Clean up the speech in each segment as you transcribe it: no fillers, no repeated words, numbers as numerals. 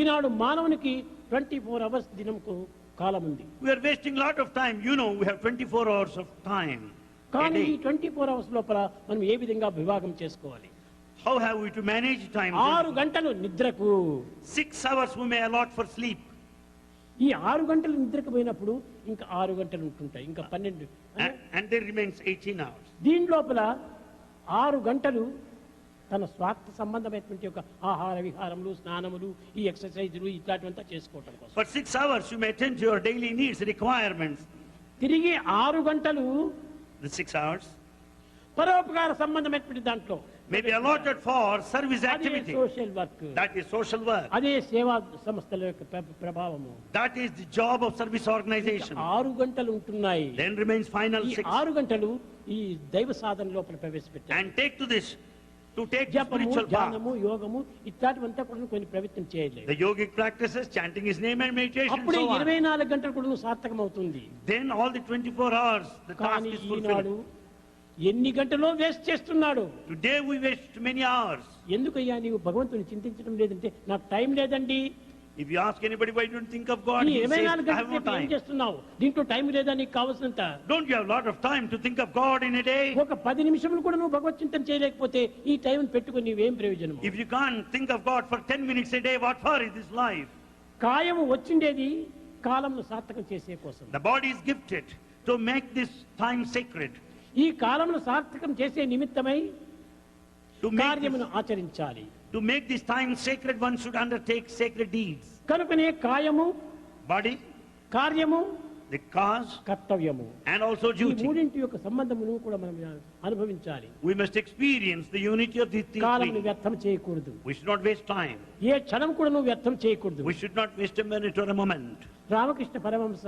ఈనాడు మానవునికి 24 అవర్స్ దినంకు కాలం ఉంది. We are wasting a lot of time. You know, we have 24 hours of time. కానీ ఈ 24 hours లోపల మనం ఏ విధంగా విభాగం చేసుకోవాలి? How have we to manage time? 6 గంటలు నిద్రకు, 6 hours we may allot for sleep. ఈ 6 గంటలు నిద్రకు పోయినప్పుడు ఇంకా 6 గంటలు ఉంటుంటాయి, ఇంకా 12. And there remains 18 hours. దీని లోపల 6 గంటలు తన స్వార్థ సంబంధమైనటువంటి ఒక ఆహార విహారములు, స్నానములు, ఈ ఎక్సర్సైజులు ఇట్లాంటివంతా చేసుకోవటం కోసం. For 6 hours you may attend to your daily needs, requirements. తిరిగి 6 గంటలు The 6 hours పరోపకార సంబంధమైనటువంటి దాంట్లో may be allotted for service అదే activity. Social work, That is social work. అదే సేవా సంస్థల యొక్క ప్రభావము. That is the job of service organization. 6 గంటలు ఉంటున్నాయి. Then remains final ఈ 6. 6 గంటలు ఈ దైవ సాధన లోపల ప్రవేశపెట్టారు. And take to this, to take the జపము, spiritual path. ధ్యానము, యోగము ఇట్లాంటివంతా కూడా కొన్ని ప్రయత్నం చేయలేదు. The yogic practices, chanting his name and meditation, అప్పుడే so on. 24 గంటలు కూడా సార్థకం అవుతుంది. Then all the 24 hours, the task కానీ is ఈనాడు fulfilled. ఎన్ని గంటలో వేస్ట్ చేస్తున్నాడు. Today we waste many hours. ఎందుకయ్యా నీవు భగవంతుని చింతించడం లేదంటే నాకు టైం లేదండి. If you ask anybody why you don't think of God, ఈ he says, 24 I have no గంటలు ఏం time. చేస్తున్నావు? దీంట్లో టైం లేదా నీకు కావాల్సినంత? Don't you have a lot of time to think of God in a day? ఒక 10 నిమిషములు కూడా నువ్వు భగవత్ చింతన చేయలేకపోతే ఈ టైం పెట్టుకుని నీవేం ప్రయోజనం? If you can't think of God for 10 minutes a day, what for is this life? కాయము వచ్చిండేది కాలంను సార్థకం చేసే కోసం. The body is gifted to make this time sacred. ఈ కాలమును సార్థకం చేసే నిమిత్తమై To make కార్యమును ఆచరించాలి. this time sacred, one should undertake sacred deeds. కనుకనే కాయము, Body, కార్యము, the cause, కర్తవ్యము, and also ఈ duty. మూడింటి యొక్క సంబంధమును కూడా మనం అనుభవించాలి. We must experience the unity of these కాలంను three. వ్యర్థం చేయకూడదు. We should not waste time. ఏ క్షణం కూడా నువ్వు వ్యర్థం చేయకూడదు. We should not waste a minute or a moment. Ramakrishna Paramahamsa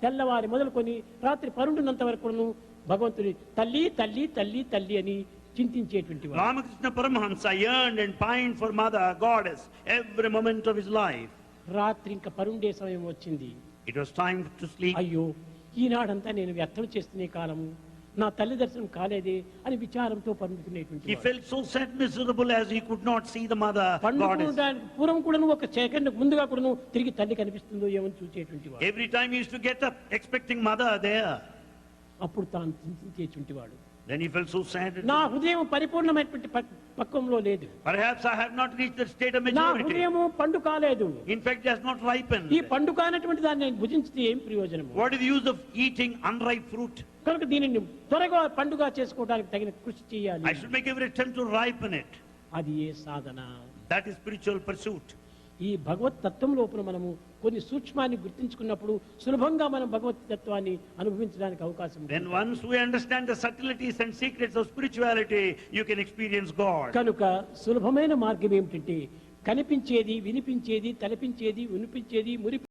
తెల్లవారి మొదలుకొని రాత్రి 12 వరకు భగవంతుని తల్లి తల్లి తల్లి తల్లి అని చింతించేటువంటి వాడు. Ramakrishna Paramahamsa yearned and pined for Mother, Goddess, every moment of his life. రాత్రి ఇంకా పరుండే సమయం వచ్చింది. It was time to sleep. అయ్యో ఈనాడంతా నేను వ్యర్థం చేస్తున్న కాలము, నా తల్లి దర్శనం కాలేదే అని విచారంతో పండుకునేటువంటి He felt so sad, miserable as he could not see the Mother, Goddess. పండుకోవడానికి పూర్వం కూడా ఒక సెకండ్ ముందుగా కూడా తిరిగి తల్లి కనిపిస్తుందో ఏమని చూసేటువంటి వాడు. Every time he used to get up expecting Mother there. అప్పుడు తాను చింతించేటువంటి వాడు. Then he felt so sad. నా హృదయం పరిపూర్ణమైనటువంటి పక్వంలో లేదు. Perhaps I have not reached that state of నా maturity. హృదయము పండు కాలేదు. In fact, it has not ripened. ఈ పండు కానటువంటి దాన్ని నేను భుజించితే ఏం ప్రయోజనము? What is the use of eating unripe fruit? కనుక దీనిని త్వరగా పండుగ చేసుకోవడానికి తగిన కృషి చేయాలి. I should make every attempt to ripen it. అది ఏ సాధన? That is spiritual pursuit. ఈ భగవత్ తత్వం లోపల మనము కొన్ని సూక్ష్మాన్ని గుర్తించుకున్నప్పుడు సులభంగా మనం భగవత్ తత్వాన్ని అనుభవించడానికి అవకాశం ఉంది. Then once we understand the subtleties and secrets of spirituality, you can experience God. కనుక సులభమైన మార్గం ఏమిటంటే కనిపించేది, వినిపించేది, తలపించేది, వినిపించేది, మురి